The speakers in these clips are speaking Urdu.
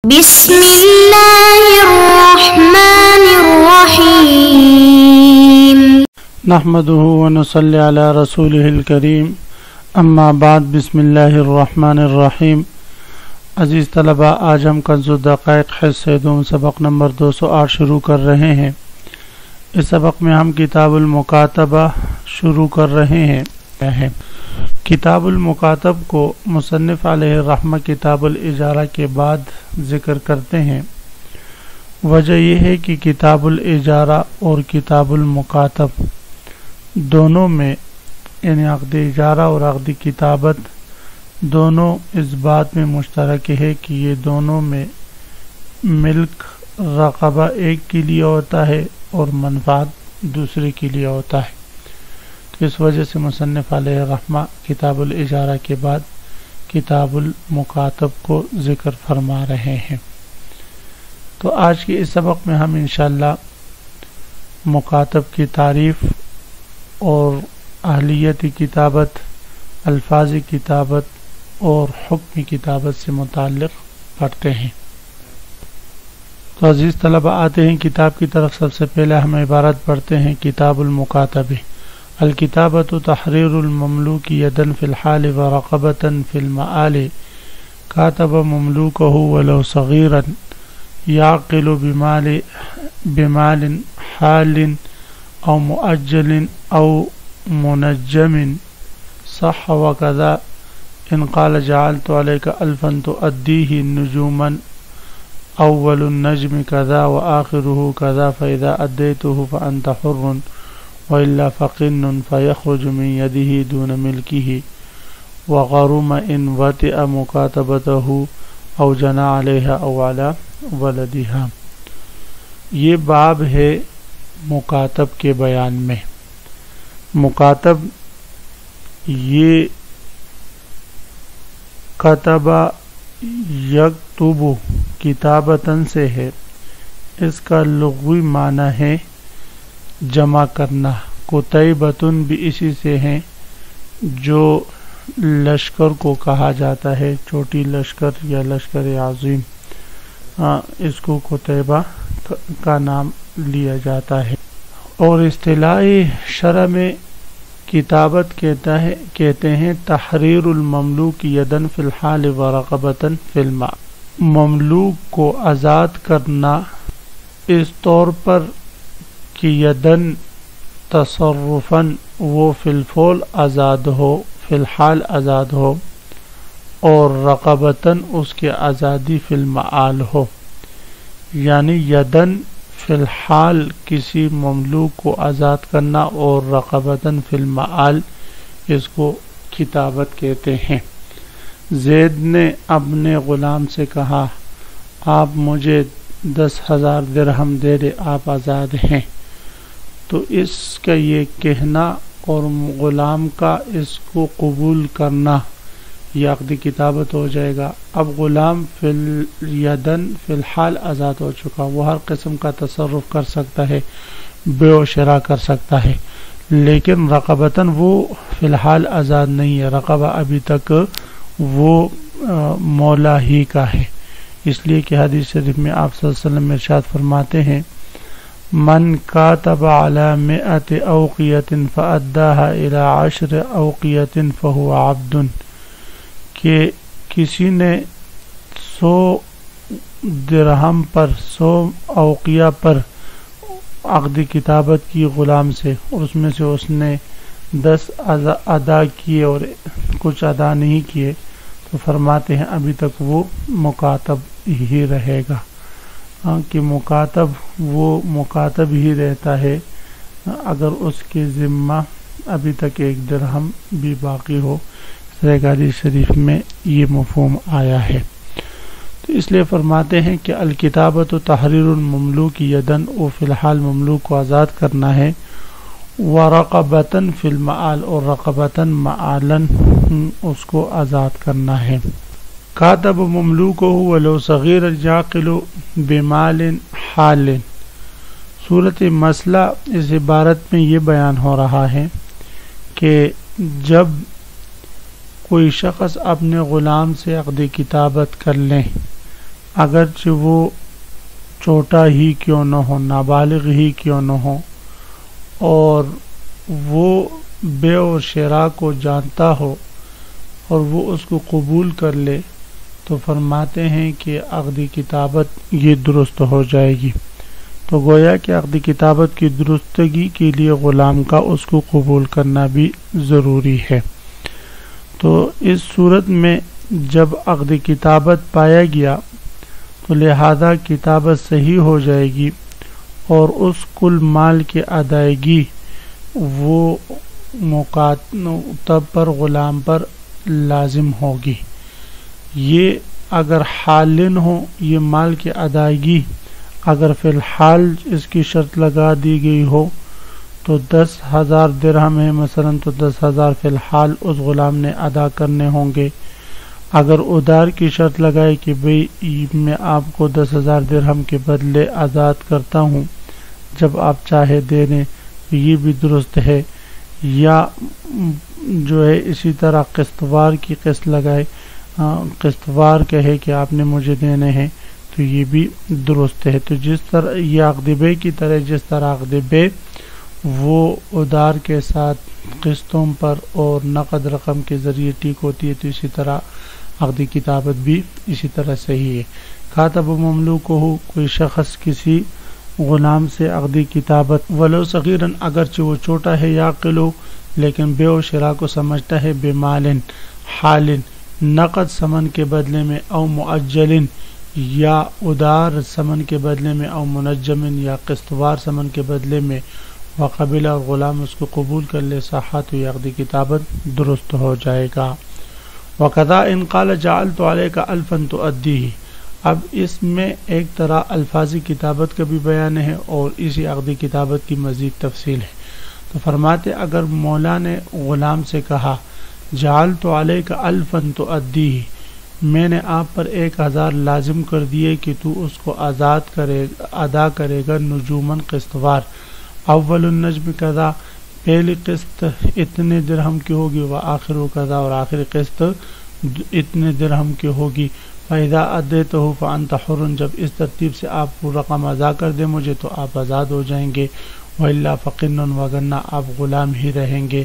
بسم اللہ الرحمن الرحیم نحمده ونصلي على رسوله الكریم اما بعد بسم اللہ الرحمن الرحیم۔ عزیز طلباء، آج ہم کنز الدقائق حصہ دوم سبق نمبر 208 شروع کر رہے ہیں۔ اس سبق میں ہم کتاب المکاتبہ شروع کر رہے ہیں۔ کتاب المکاتب کو مصنف علیہ الرحمہ کتاب الاجارہ کے بعد ذکر کرتے ہیں۔ وجہ یہ ہے کہ کتاب الاجارہ اور کتاب المکاتب دونوں میں یعنی عقد اجارہ اور عقد کتابت دونوں اس بات میں مشترک ہے کہ یہ دونوں میں ملک رقبہ ایک کے لیے ہوتا ہے اور منفعت دوسرے کے لیے ہوتا ہے۔ اس وجہ سے مصنف علیہ الرحمہ کتاب الاجارہ کے بعد کتاب المکاتب کو ذکر فرما رہے ہیں۔ تو آج کے اس سبق میں ہم انشاءاللہ مکاتب کی تعریف اور اہلیت کتابت، الفاظ کتابت اور حکم کتابت سے متعلق پڑھتے ہیں۔ تو عزیز طلبہ آتے ہیں کتاب کی طرف۔ سب سے پہلے ہم عبارت پڑھتے ہیں کتاب المکاتب۔ الکتابۃ تحریر المملوک یدن فی الحال ورقبۃ فی المآل کاتب مملوکہ ولو صغیرا یعقل بمال حال او مؤجل او منجم صح وکذا ان قال جعلت علیک الفا تؤدیہ نجوما اول النجم کذا وآخرہ کذا فاذا ادیتہ فانت حر وإلا فقن فيخرج من يده دون ملكه وغرم إن وطئ مكاتبته أو جنى عليها أو على ولدها۔ یہ باب ہے مکاتب کے بیان میں۔ مکاتب یہ کتب یکتب کتابتن سے ہے۔ اس کا لغوی معنی ہے جمع کرنا۔ کتیبتن بھی اسی سے ہیں جو لشکر کو کہا جاتا ہے، چھوٹی لشکر یا لشکر عظیم، اس کو کتیبہ کا نام لیا جاتا ہے۔ اور اصطلاحی شرع میں کتابت کہتے ہیں تحریر المملوک یدن فی الحال ورقبۃ فی الماء، مملوک کو آزاد کرنا اس طور پر کہ یدن تصرفاً وہ فی الفعل آزاد ہو، فی الحال آزاد ہو، اور رقبتاً اس کے آزادی فی المعال ہو، یعنی یدن فی الحال کسی مملوک کو آزاد کرنا اور رقبتاً فی المعال اس کو کتابت کہتے ہیں۔ زید نے اپنے غلام سے کہا آپ مجھے 10,000 درہم دے دے، آپ آزاد ہیں۔ تو اس کا یہ کہنا اور غلام کا اس کو قبول کرنا یہ عقد کتابت ہو جائے گا۔ اب غلام فی الیدن فی الحال آزاد ہو چکا، وہ ہر قسم کا تصرف کر سکتا ہے، بیع و شراء کر سکتا ہے، لیکن رقبتاً وہ فی الحال آزاد نہیں ہے، رقبہ ابھی تک وہ مولا ہی کا ہے۔ اس لیے کہ حدیث شریف میں آپ صلی اللہ علیہ وسلم ارشاد فرماتے ہیں من کاتب علی 100 اوقیۃ فاداها الی 10 اوقیۃ فهو عبد، کہ کسی نے 100 درہم پر 100 اوقیہ پر عقد کتابت کی غلام سے، اور اس میں سے اس نے 10 ادا کیے اور کچھ ادا نہیں کیے، تو فرماتے ہیں ابھی تک وہ مکاتب ہی رہے گا، کہ مکاتب وہ مکاتب ہی رہتا ہے اگر اس کے ذمہ ابھی تک 1 درہم بھی باقی ہو۔ حدیث شریف میں یہ مفہوم آیا ہے۔ تو اس لیے فرماتے ہیں کہ الکتابۃ تحریر المملوک یدن، و فی الحال مملوک کو آزاد کرنا ہے، ورقبتاً فی المعال، اور رقبتاً معالاً اس کو آزاد کرنا ہے۔ کاتب مملوکہ ولو صغیر یعقل بمال حال۔ صورت مسئلہ اس عبارت میں یہ بیان ہو رہا ہے کہ جب کوئی شخص اپنے غلام سے عقد کتابت کر لیں، اگرچہ وہ چھوٹا ہی کیوں نہ ہو، نابالغ ہی کیوں نہ ہو، اور وہ بیع و شراء کو جانتا ہو اور وہ اس کو قبول کر لے، تو فرماتے ہیں کہ عقد کتابت یہ درست ہو جائے گی۔ تو گویا کہ عقد کتابت کی درستگی کے لیے غلام کا اس کو قبول کرنا بھی ضروری ہے۔ تو اس صورت میں جب عقد کتابت پایا گیا تو لہذا کتابت صحیح ہو جائے گی اور اس کل مال کی ادائیگی وہ مکاتب پر، غلام پر لازم ہوگی۔ یہ اگر حالن ہو، یہ مال کی ادائیگی اگر فی الحال اس کی شرط لگا دی گئی ہو تو 10,000 درہم ہے مثلا، تو 10,000 فی الحال اس غلام نے ادا کرنے ہوں گے۔ اگر ادار کی شرط لگائے کہ بھئی میں آپ کو 10,000 درہم کے بدلے آزاد کرتا ہوں، جب آپ چاہے دے دیں، تو یہ بھی درست ہے۔ یا جو ہے اسی طرح قسطوار کی قسط لگائے، قسطوار کہے کہ آپ نے مجھے دینے ہیں، تو یہ بھی درست ہے۔ تو جس طرح یہ عقد بیع کی طرح، جس طرح عقد بیع وہ ادار کے ساتھ قسطوں پر اور نقد رقم کے ذریعے ٹھیک ہوتی ہے، تو اسی طرح عقد کتابت بھی اسی طرح صحیح ہے۔ کاتب و مملوک ہو، کوئی شخص کسی غلام سے عقد کتابت ولو صغیرن، اگرچہ وہ چھوٹا ہے، یعقل ہو لیکن بیع و شراء کو سمجھتا ہے، بمالن حالن، نقد ثمن کے بدلے میں، او مؤجلن یا ادار ثمن کے بدلے میں، او منجمن یا قسطوار ثمن کے بدلے میں، وقبل، اور غلام اس کو قبول کر لے، صحت و عقد کتابت درست ہو جائے گا۔ وقضا ان قال جعلت علیک الفا تؤدیہ، اب اس میں ایک طرح الفاظی کتابت کا بھی بیان ہے اور اسی عقد کتابت کی مزید تفصیل ہے۔ تو فرماتے اگر مولا نے غلام سے کہا جعلت علیک الفا تؤدیہ، میں نے آپ پر 1,000 لازم کر دیے کہ تو اس کو ادا کرے گا نجوماً قسطوار، اول النجم کذا، پہلی قسط اتنے درہم کی ہوگی، وآخر کذا، اور آخری قسط اتنے درہم کی ہوگی، فَإِذَا أَدَّيْتَهُ فَأَنْتَ حُرٌ، جب اس ترتیب سے آپ وہ رقم ادا کر دیں مجھے تو آپ آزاد ہو جائیں گے، وَإِلَّا فَقِنٌ، وگرنہ آپ غلام ہی رہیں گے۔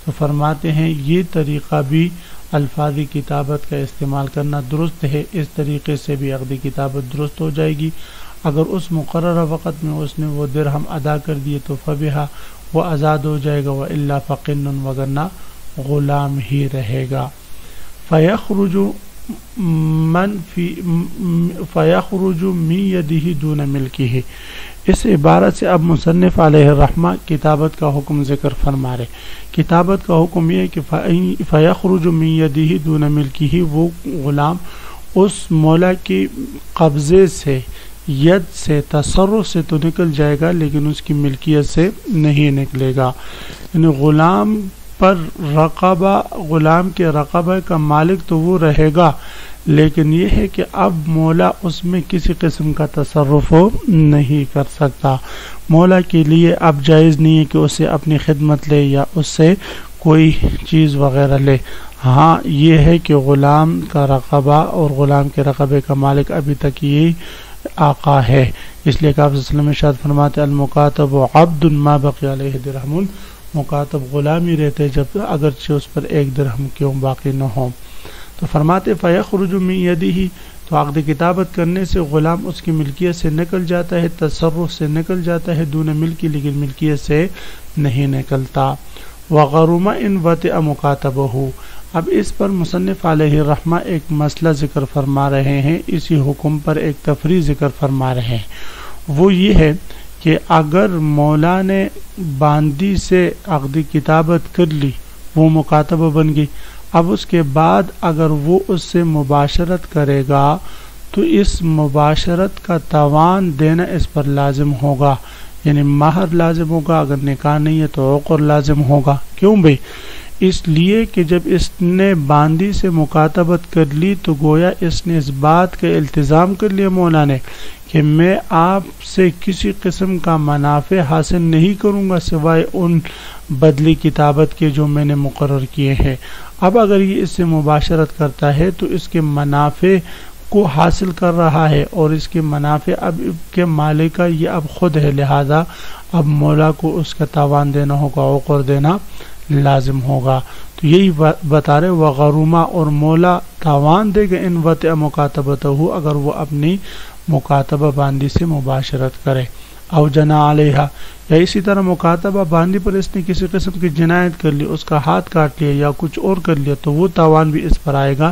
تو فرماتے ہیں یہ طریقہ بھی الفاظی کتابت کا استعمال کرنا درست ہے، اس طریقے سے بھی عقد کتابت درست ہو جائے گی۔ اگر اس مقررہ وقت میں اس نے وہ درہم ادا کر دیے تو فبہا، وہ آزاد ہو جائے گا، وَإِلَّا فَقِنٌ، وگرنہ غلام ہی رہے گا۔ فَيَخْرُجُ مِن يَدِهِ دُونَ مِلْكِهِ، اس عبارت سے اب مصنف علیہ الرحمہ کتابت کا حکم ذکر فرما رہے۔ کتابت کا حکم یہ ہے کہ فَيَخْرُجُ مِن يَدِهِ دُونَ مِلْكِهِ، وہ غلام اس مولا کے قبضے سے، ید سے، تصرف سے تو نکل جائے گا لیکن اس کی ملکیت سے نہیں نکلے گا۔ یعنی غلام پر رقبہ، غلام کے رقبہ کا مالک تو وہ رہے گا، لیکن یہ ہے کہ اب مولا اس میں کسی قسم کا تصرف نہیں کر سکتا۔ مولا کے لیے اب جائز نہیں ہے کہ اسے اپنی خدمت لے یا اس سے کوئی چیز وغیرہ لے۔ ہاں یہ ہے کہ غلام کا رقبہ اور غلام کے رقبے کا مالک ابھی تک یہی آقا ہے، اس لیے کہ آپ صلی اللہ علیہ وسلم ارشاد فرماتے المکاتب عبد ما بقی علیہ درہم، مکاتب غلام ہی رہتے جب اگرچہ اس پر 1 درہم کیوں باقی نہ ہو۔ تو فرماتے فیخرج من یدہ، تو عقد کتابت کرنے سے غلام اس کی ملکیت سے نکل جاتا ہے، تصرف سے نکل جاتا ہے، دون ملکی، لیکن ملکیت سے نہیں نکلتا۔ وغرم ان وطئ مکاتبہ، اب اس پر مصنف علیہ الرحمہ ایک مسئلہ ذکر فرما رہے ہیں، اسی حکم پر ایک تفریع ذکر فرما رہے ہیں۔ وہ یہ ہے کہ اگر مولا نے باندی سے عقد کتابت کر لی، وہ مکاتبہ بن گئی، اب اس کے بعد اگر وہ اس سے مباشرت کرے گا تو اس مباشرت کا تاوان دینا اس پر لازم ہوگا، یعنی مہر لازم ہوگا، اگر نکاح نہیں ہے تو عقر لازم ہوگا۔ کیوں بھئی؟ اس لیے کہ جب اس نے باندی سے مکاتبت کر لی تو گویا اس نے اس بات کا التزام کر لیا مولا نے کہ میں آپ سے کسی قسم کا منافع حاصل نہیں کروں گا سوائے ان بدلی کتابت کے جو میں نے مقرر کیے ہیں۔ اب اگر یہ اس سے مباشرت کرتا ہے تو اس کے منافع کو حاصل کر رہا ہے اور اس کے منافع اب کے مالک کا یہ اب خود ہے، لہذا اب مولا کو اس کا تاوان دینا ہوگا، عقر دینا لازم ہوگا۔ تو یہی بتا رہے وغروما، اور مولا تاوان دے گا ان وطع مکاتبتہ، اگر وہ اپنی مکاتبہ باندی سے مباشرت کرے، او جنا علیہا، یا اسی طرح مکاتبہ باندی پر اس نے کسی قسم کی جنایت کر لی، اس کا ہاتھ کاٹ لیا یا کچھ اور کر لیا، تو وہ تاوان بھی اس پر آئے گا،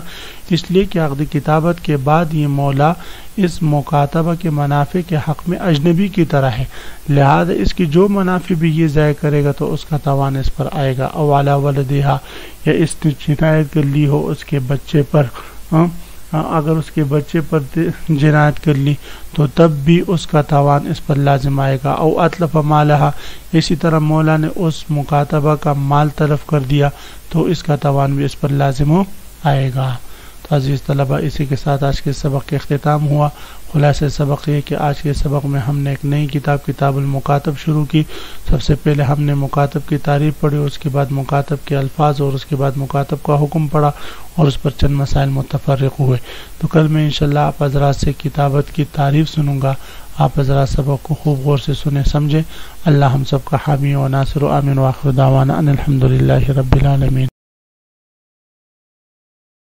اس لیے کہ عقد کتابت کے بعد یہ مولا اس مکاتبہ کے منافع کے حق میں اجنبی کی طرح ہے، لہذا اس کی جو منافع بھی یہ ضائع کرے گا تو اس کا تاوان اس پر آئے گا۔ او علی ولدہا، یا اس نے جنایت کر لی ہو اس کے بچے پر، اگر اس کے بچے پر جنایت کر لی تو تب بھی اس کا تاوان اس پر لازم آئے گا۔ او اتلف مالہا، اسی طرح مولا نے اس مکاتبہ کا مال تلف کر دیا تو اس کا تاوان بھی اس پر لازم آئے گا۔ تو عزیز طلبہ، اسی کے ساتھ آج کے سبق کے اختتام ہوا۔ خلاصہ سبق یہ کہ آج کے سبق میں ہم نے ایک نئی کتاب، کتاب المکاتب شروع کی۔ سب سے پہلے ہم نے مکاتب کی تعریف پڑھی، اس کے بعد مکاتب کے الفاظ، اور اس کے بعد مکاتب کا حکم پڑھا، اور اس پر چند مسائل متفرق ہوئے۔ تو کل میں انشاءاللہ آپ حضرات سے کتابت کی تعریف سنوں گا۔ آپ حضرات سبق کو خوب غور سے سنیں سمجھیں۔ اللہ ہم سب کا حامی و ناصر و آمین، و آخر دعوانا ان الحمدللہ رب العالمین۔